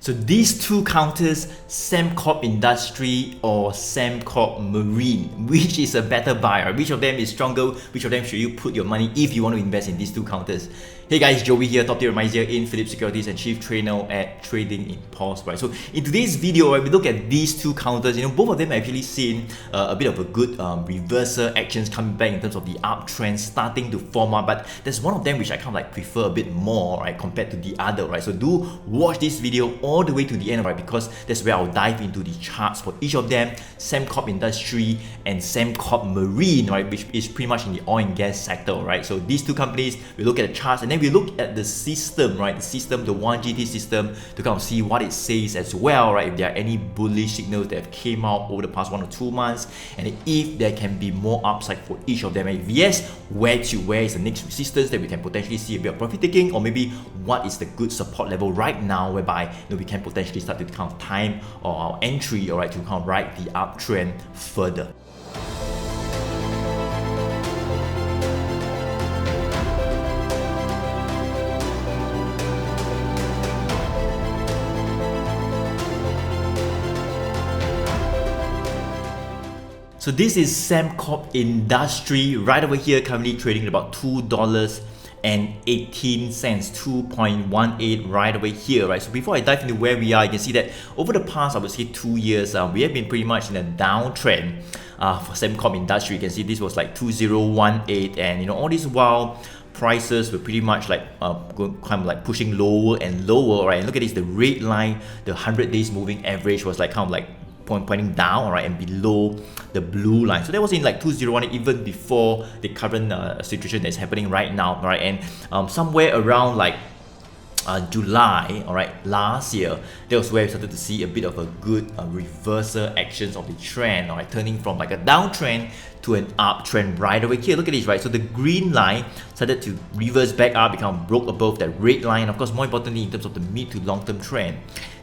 So these two counters, Sembcorp Industries or Sembcorp Marine, which is a better buy, right? Which of them is stronger? Which of them should you put your money if you want to invest in these two counters? Hey guys, Joey here, top tier remisier in Phillip Securities and chief trainer at Trading Impulse, right? So in today's video, right, we look at these two counters. Both of them actually seen a bit of a good reversal actions coming back in terms of the uptrend starting to form up. But there's one of them which I kind of like prefer a bit more, right, compared to the other, right? So do watch this video all the way to the end, right? Because that's where I'll dive into the charts for each of them, Sembcorp Industries and Sembcorp Marine, right, which is pretty much in the oil and gas sector, right? So these two companies, we look at the charts and then we look at the system, right? The system, the 1GT system, to kind of see what it says as well, right? If there are any bullish signals that have came out over the past 1 or 2 months, and if there can be more upside for each of them. And if yes, where is the next resistance that we can potentially see a bit of profit taking, or maybe what is the good support level right now, whereby we can potentially start to kind of time or our entry, all right, to kind of ride the uptrend further. So this is Sembcorp Industries right over here, currently trading at about $2.18, 2.18 right over here, right? So before I dive into where we are, you can see that over the past, I would say 2 years, we have been pretty much in a downtrend for Sembcorp Industries. You can see this was like 2018, and all this while prices were pretty much like kind of like pushing lower and lower, right? And look at this, the red line, the 100 days moving average was like kind of like pointing down, right, and below the blue line. So that was in like 2018, even before the current situation that's happening right now, right? And somewhere around like July, all right, last year, that was where we started to see a bit of a good reversal actions of the trend, all right, turning from like a downtrend to an uptrend right over here. Look at this, right? So the green line started to reverse back up, become broke above that red line. Of course, more importantly, in terms of the mid to long term trend,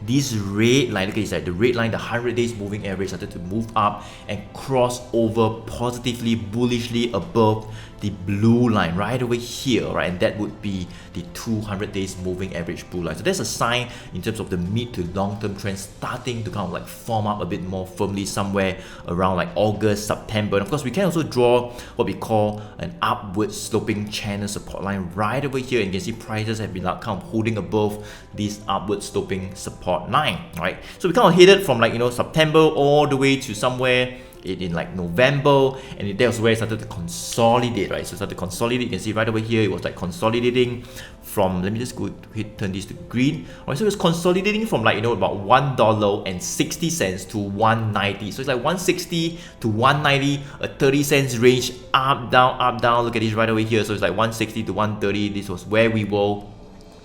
this red line, look at this, right? The red line, the 100 days moving average started to move up and cross over positively, bullishly above the blue line right over here, right? And that would be the 200 days moving average blue line. So that's a sign in terms of the mid to long term trend starting to kind of like form up a bit more firmly somewhere around like August, September. And of course, we can also draw what we call an upward sloping channel support line right over here. And you can see prices have been like kind of holding above this upward sloping support line, right? So we kind of headed from like September all the way to somewhere in like November, and that was where it started to consolidate, right? So it started to consolidate. You can see right over here, it was like consolidating from, let me just go turn this to green. All right, so it was consolidating from like about $1.60 to 190. So it's like 160 to 190, a 30 cents range, up down. Look at this right over here. So it's like 160 to 130. This was where we were.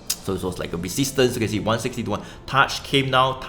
So it was like a resistance. You can see 160 to 1 touch came down,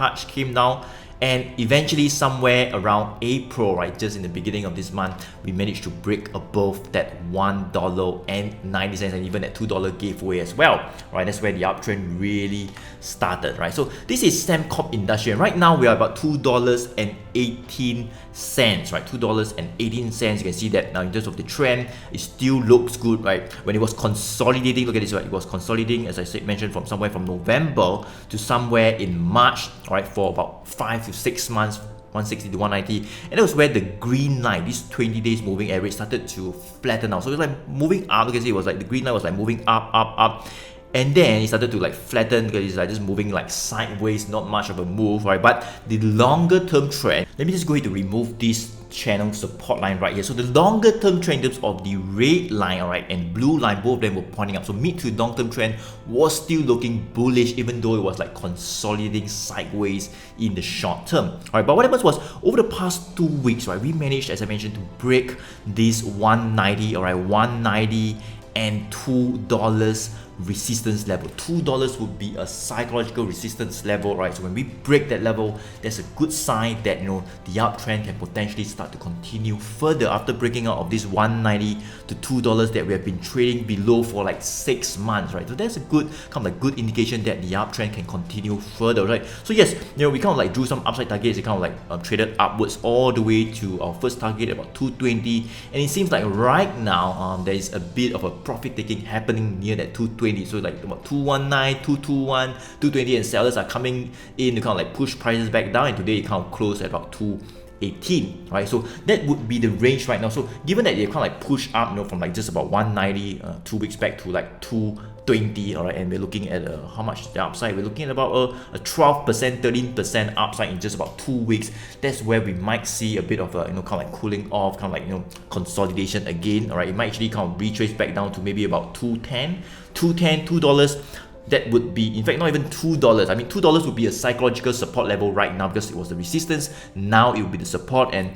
and eventually somewhere around April, right, just in the beginning of this month, we managed to break above that $1.90, and even that $2 gave way as well, right? That's where the uptrend really started, right? So this is Sembcorp Industries, and right now we are about $2.18, right? $2.18. You can see that now in terms of the trend, it still looks good, right? When it was consolidating, look at this, right? It was consolidating, as I mentioned, from somewhere from November to somewhere in March, right, for about 5 to 6 months, 160 to 190, and that was where the green line, this 20 days moving average, started to flatten out. So it was like moving up. You can see it was like the green line was like moving up, and then it started to like flatten because it's like just moving like sideways, not much of a move, right? But the longer term trend, let me just go ahead to remove this channel support line right here. So the longer term trend in terms of the red line, all right, and blue line, both of them were pointing up. So mid to long term trend was still looking bullish, even though it was like consolidating sideways in the short term. All right, but what happens was over the past 2 weeks, right, we managed, as I mentioned, to break this 190, all right, 190 and $2 resistance level. $2 would be a psychological resistance level, right? So when we break that level, that's a good sign that the uptrend can potentially start to continue further after breaking out of this 190 to $2 that we have been trading below for like 6 months, right? So that's a good kind of like good indication that the uptrend can continue further, right? So yes, we kind of like drew some upside targets. It kind of like traded upwards all the way to our first target about 220, and it seems like right now there is a bit of a profit taking happening near that 220 220. So like about 219, 221, 220, and sellers are coming in to kind of like push prices back down, and today it kind of closed at about 218, right? So that would be the range right now. So given that they kind of like push up, from like just about 190 2 weeks back to like 220, all right, and we're looking at how much the upside. We're looking at about a 12%, 13% upside in just about 2 weeks. That's where we might see a bit of a kind of like cooling off, kind of like consolidation again, all right. It might actually kind of retrace back down to maybe about 210, $2. That would be, in fact, not even $2. I mean, $2 would be a psychological support level right now because it was the resistance. Now it will be the support, and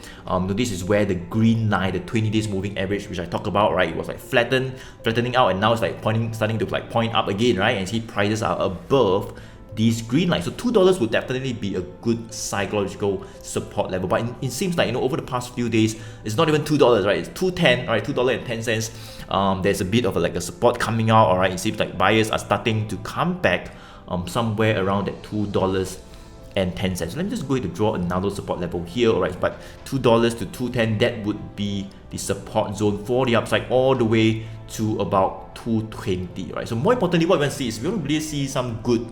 this is where the green line, the 20 days moving average, which I talked about, right? It was like flattening out, and now it's like starting to like point up again, right? And see prices are above these green lines. So $2 would definitely be a good psychological support level. But it seems like over the past few days, it's not even $2, right? It's $2.10, right? $2.10. There's a bit of a support coming out, all right. It seems like buyers are starting to come back somewhere around that $2.10. So let me just go ahead to draw another support level here, all right. But $2 to $2.10, that would be the support zone for the upside all the way to about 220, right? So more importantly, what we want to see is we want to really see some good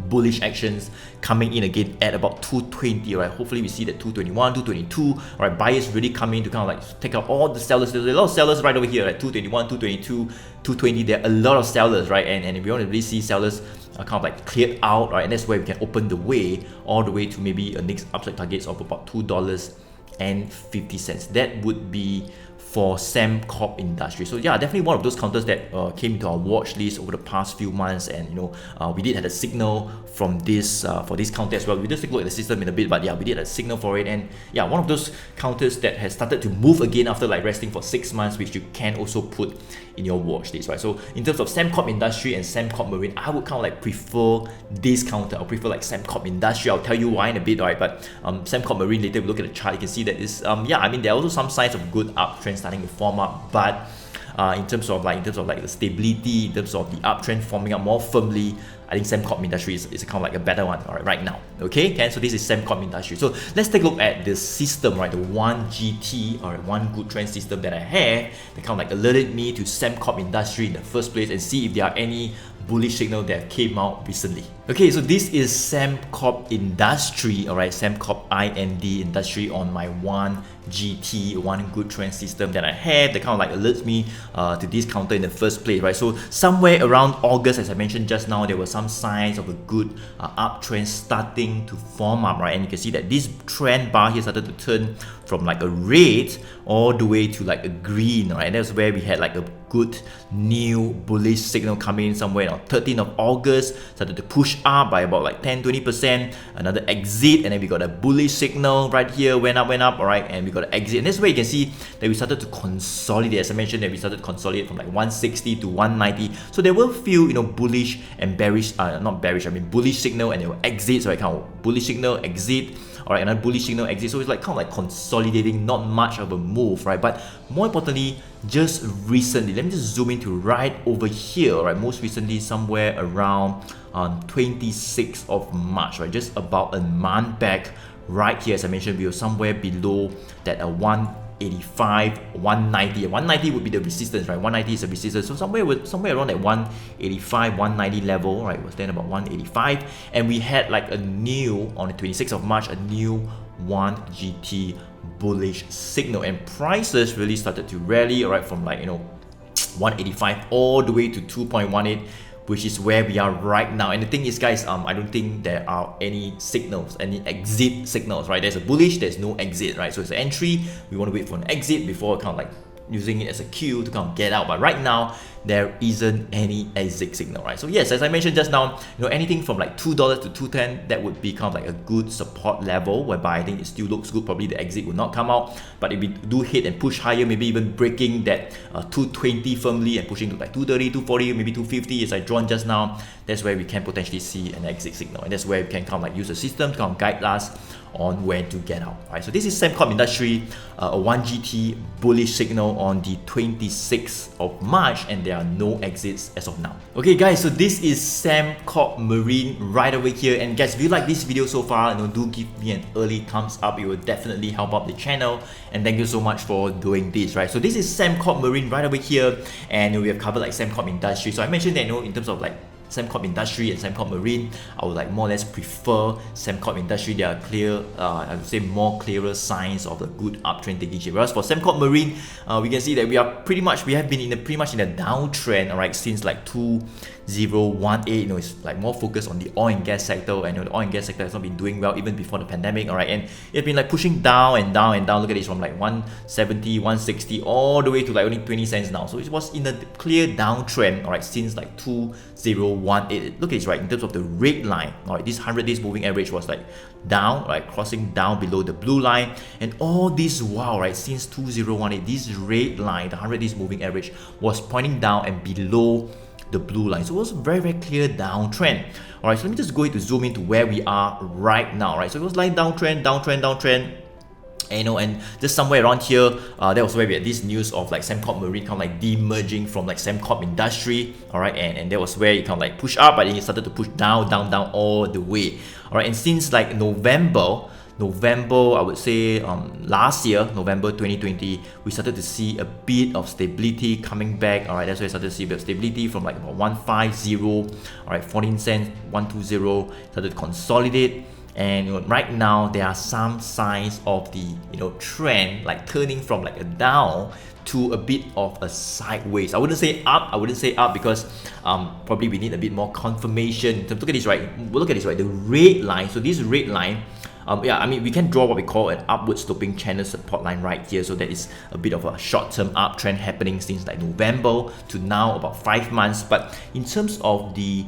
bullish actions coming in again at about 220, right? Hopefully we see that 221, 222, all right, buyers really come in to kind of like take out all the sellers. There's a lot of sellers right over here, right? 221, 222, 220, there are a lot of sellers, right? And if we want to really see sellers kind of like cleared out, right, and that's where we can open the way all the way to maybe a next upside targets of about $2.50. That would be for Sembcorp Industries. So yeah, definitely one of those counters that came into our watch list over the past few months, and we did have a signal from this for this counter as well. We just take a look at the system in a bit, but yeah, we did a signal for it, and yeah, one of those counters that has started to move again after like resting for 6 months, which you can also put in your watch list, right? So in terms of Sembcorp Industry and Sembcorp Marine, I would kind of like prefer this counter. I prefer like Sembcorp Industry. I'll tell you why in a bit, right? But Sembcorp Marine, later we look at the chart, you can see that this yeah, I mean there are also some signs of good uptrend starting to form up, but in terms of like the stability, in terms of the uptrend forming up more firmly, I think Sembcorp Industries is kind of like a better one, all right now. Okay, so this is Sembcorp Industries. So let's take a look at the system, right? The 1GT, or one good trend system that I have that kind of like alerted me to Sembcorp Industry in the first place, and see if there are any bullish signal that came out recently. Okay, so this is Sembcorp Industry, all right, Sembcorp IND Industry on my 1GT, one good trend system that I have that kind of like alerts me to this counter in the first place, right? So somewhere around August, as I mentioned just now, there were some signs of a good uptrend starting to form up, right? And you can see that this trend bar here started to turn from like a red all the way to like a green, right? And that's where we had like a good new bullish signal coming in somewhere on 13th of August, started to push up by about like 10-20%, another exit, and then we got a bullish signal right here, went up, all right, and we got an exit. And that's where you can see that we started to consolidate. As I mentioned, that we started to consolidate from like 160 to 190. So there were a few bullish and bearish, not bearish, I mean bullish signal, and there were exits, so I count bullish signal, exit, alright, another bullish signal, exit. So it's like kind of like consolidating, not much of a move, right? But more importantly, just recently, let me just zoom into right over here, right? Most recently, somewhere around 26th of March, right? Just about a month back, right here, as I mentioned, we were somewhere below that 185, 190. 190 would be the resistance, right? 190 is a resistance. So somewhere around that 185, 190 level, right? It was then about 185. And we had like a new, on the 26th of March, a new 1GT bullish signal. And prices really started to rally, right? From like, 185 all the way to 2.18, which is where we are right now. And the thing is, guys, I don't think there are any signals, any exit signals, right? There's a bullish, there's no exit, right? So it's an entry, we want to wait for an exit before kind of like using it as a cue to kind of get out. But right now, there isn't any exit signal, right? So yes, as I mentioned just now, anything from like $2 to 210, that would be kind of like a good support level, whereby I think it still looks good. Probably the exit will not come out, but if we do hit and push higher, maybe even breaking that 220 firmly and pushing to like 230, 240, maybe 250, as I drawn just now, that's where we can potentially see an exit signal. And that's where we can kind of like use the system to kind of guide us on when to get out. Right, so this is Sembcorp Industries, a 1GT bullish signal on the 26th of March, and there are no exits as of now. Okay guys, so this is Sembcorp Marine right over here, and guys, if you like this video so far, do give me an early thumbs up. It will definitely help out the channel, and thank you so much for doing this. Right, so this is Sembcorp Marine right over here, and we have covered like Sembcorp Industries. So I mentioned that in terms of like Sembcorp Industries and Sembcorp Marine, I would like more or less prefer Sembcorp Industries. There are clear, I would say more clearer signs of the good uptrend taking shape. Whereas for Sembcorp Marine, we can see that we have been pretty much in a downtrend, alright, since like 2018. It's like more focused on the oil and gas sector, and the oil and gas sector has not been doing well even before the pandemic, alright, and it's been like pushing down and down and down. Look at this, from like 170, 160 all the way to like only 20 cents now. So it was in a clear downtrend, alright, since like 2018. Look at this, right, in terms of the red line, alright, this 100 days moving average was like down, right, crossing down below the blue line, and all this while, right, since 2018, this red line, the 100 days moving average, was pointing down and below the blue line. So it was a very, very clear downtrend. Alright, so let me just go into zoom into where we are right now, right? So it was like downtrend, and just somewhere around here, that was where we had this news of like Sembcorp Marine kind of like demerging from like Sembcorp Industries, alright, and that was where it kind of like pushed up, but then it started to push down all the way, alright. And since like November, I would say last year, November 2020, we started to see a bit of stability coming back. Alright, that's why we started to see a bit of stability from like about 150, alright, 14 cents, 120, started to consolidate. And right now there are some signs of the trend like turning from like a down to a bit of a sideways. I wouldn't say up because probably we need a bit more confirmation. So look at this, right? The red line. So this red line, we can draw what we call an upward sloping channel support line right here. So that is a bit of a short-term uptrend happening since like November to now, about 5 months. But in terms of the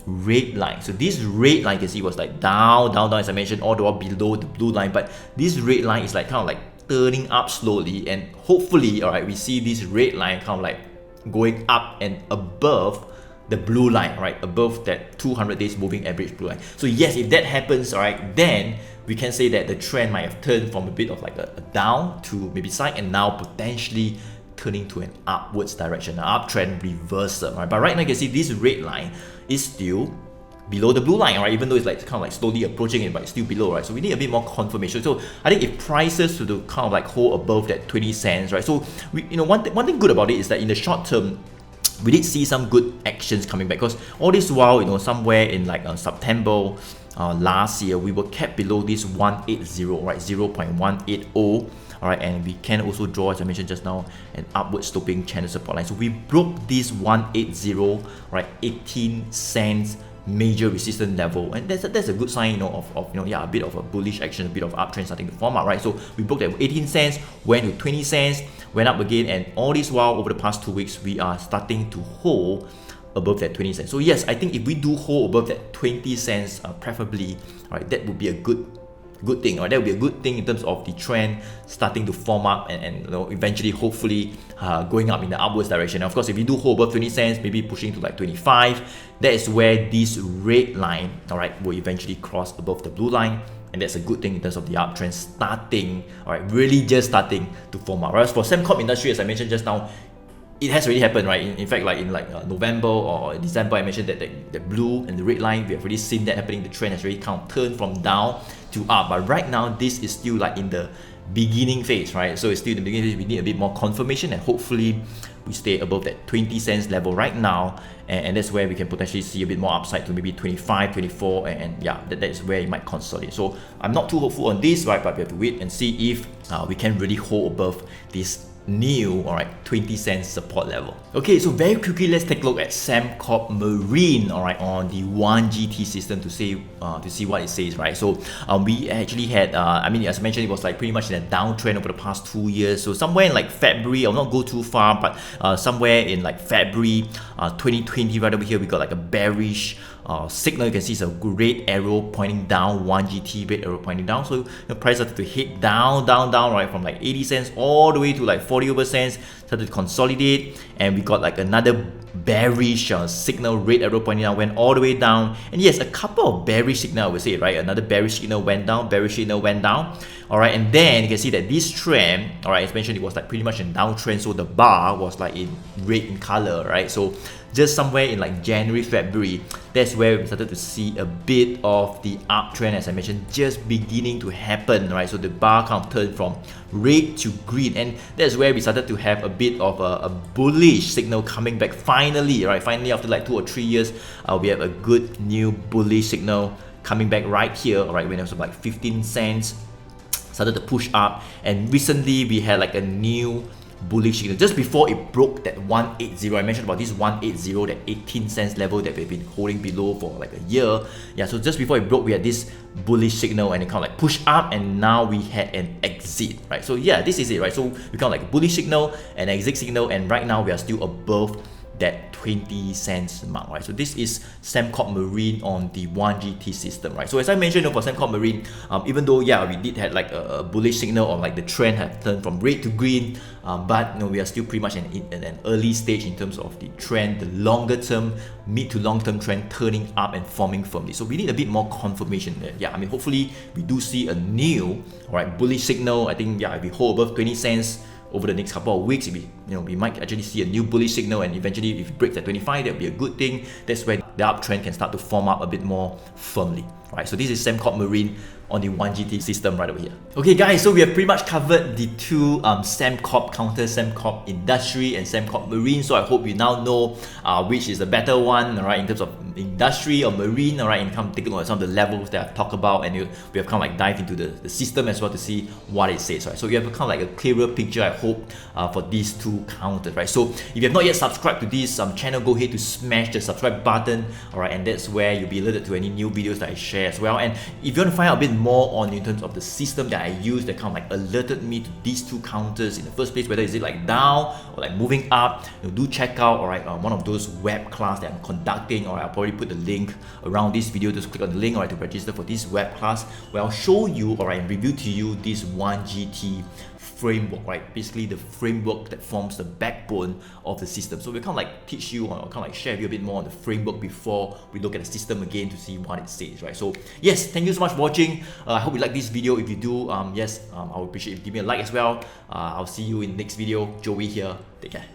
red line, so this red line, you can see, was like down as I mentioned, all the way below the blue line. But this red line is like kind of like turning up slowly, and hopefully, alright, we see this red line kind of like going up and above the blue line, right, above that 200 days moving average blue line. So yes, if that happens, alright, then we can say that the trend might have turned from a bit of like a down to maybe side, and now potentially turning to an upwards direction, an uptrend reversal, right? But right now you can see this red line is still below the blue line, right? Even though it's like kind of like slowly approaching it, but it's still below, right? So we need a bit more confirmation. So I think if prices to kind of like hold above that 20 cents, right? So we, one thing good about it is that in the short term, we did see some good actions coming back, because all this while, somewhere in like September last year, we were kept below this 180, right, 0.180. Alright, and we can also draw, as I mentioned just now, an upward sloping channel support line. So we broke this 180, right, 18 cents major resistance level, and that's a good sign, of a bit of a bullish action, a bit of uptrend starting to form up, right? So we broke that 18 cents, went to 20 cents, went up again, and all this while over the past 2 weeks, we are starting to hold above that 20 cents. So yes, I think if we do hold above that 20 cents, preferably, right, that would be a good thing, or that would be a good thing in terms of the trend starting to form up, and eventually, hopefully, going up in the upwards direction. And of course, if you do hold above 20 cents, maybe pushing to like 25, that is where this red line, alright, will eventually cross above the blue line, and that's a good thing in terms of the uptrend starting, alright, really just starting to form up. Whereas for Sembcorp Industries, as I mentioned just now, it has already happened, right? In fact, like in November or December, I mentioned that the blue and the red line, we have already seen that happening. The trend has already kind of turned from down to up, but right now this is still like in the beginning phase, right? So it's still in the beginning phase. We need a bit more confirmation, and hopefully we stay above that 20 cents level right now, and that's where we can potentially see a bit more upside to maybe 25, 24, and yeah, that is where it might consolidate. So I'm not too hopeful on this, right? But we have to wait and see if we can really hold above this new, alright, 20 cents support level. Okay, so very quickly, let's take a look at Sembcorp Marine, alright, on the 1GT system to see what it says, right? So we actually had, as I mentioned, it was like pretty much in a downtrend over the past 2 years. So somewhere in like February, I'll not go too far, but somewhere in like February 2020, right over here, we got like a bearish signal, you can see it's a red arrow pointing down, 1GT red arrow pointing down. So the price started to hit down, right, from like 80 cents all the way to like 40 over cents, started to consolidate, and we got like another bearish signal, red arrow pointing down, went all the way down. And yes, a couple of bearish signal, I would say, right? Another bearish signal went down, bearish signal went down. All right, and then you can see that this trend, all right, as mentioned, it was like pretty much a downtrend. So the bar was like in red in color, right? So just somewhere in like January, February, that's where we started to see a bit of the uptrend, as I mentioned, just beginning to happen, right? So the bar kind of turned from red to green, and that's where we started to have a bit of a bullish signal coming back finally, right? Finally, after like 2 or 3 years, we have a good new bullish signal coming back right here, all right, when it was like 15 cents, started to push up, and recently we had like a new bullish signal just before it broke that 180. I mentioned about this 180, that 18 cents level that we've been holding below for like a year. Yeah, so just before it broke, we had this bullish signal, and it kind of like pushed up, and now we had an exit, right? So yeah, this is it, right? So we kind of like a bullish signal, an exit signal, and right now we are still above that 20 cents mark, right? So this is Sembcorp Marine on the 1GT system, right? So as I mentioned, for Sembcorp Marine, even though yeah, we did have like a bullish signal, or like the trend had turned from red to green, but we are still pretty much in an early stage in terms of the trend, the longer term, mid to long term trend turning up and forming firmly. So we need a bit more confirmation there. Yeah, I mean, hopefully we do see a new, all right, bullish signal. I think yeah, if we hold above 20 cents over the next couple of weeks, we might actually see a new bullish signal, and eventually if it breaks at 25, that'll be a good thing. That's where the uptrend can start to form up a bit more firmly. Right, so this is Sembcorp Marine on the 1GT system right over here. Okay guys, so we have pretty much covered the two Sembcorp counters, Sembcorp Industry and Sembcorp Marine. So I hope you now know which is the better one, all right, in terms of industry or marine, all right, and come take a look at some of the levels that I've talked about, and we have kind of like dive into the system as well to see what it says, right? So you have kind of like a clearer picture, I hope, for these two counters, right? So if you have not yet subscribed to this channel, go ahead to smash the subscribe button, all right, and that's where you'll be alerted to any new videos that I share as well. And if you want to find out a bit more on in terms of the system that I use that kind of like alerted me to these two counters in the first place, whether is it like down or like moving up, do check out, all right, one of those web class that I'm conducting, or I'll probably put the link around this video. Just click on the link, all right, to register for this web class where I'll show you, all right, and review to you this 1GT framework, right? Basically the framework that forms the backbone of the system. So we kind of like teach you, or kind of like share with you a bit more on the framework before we look at the system again to see what it says, right? So yes, thank you so much for watching. I hope you like this video. If you do, yes, I would appreciate if you give me a like as well. I'll see you in the next video. Joey here. Take care.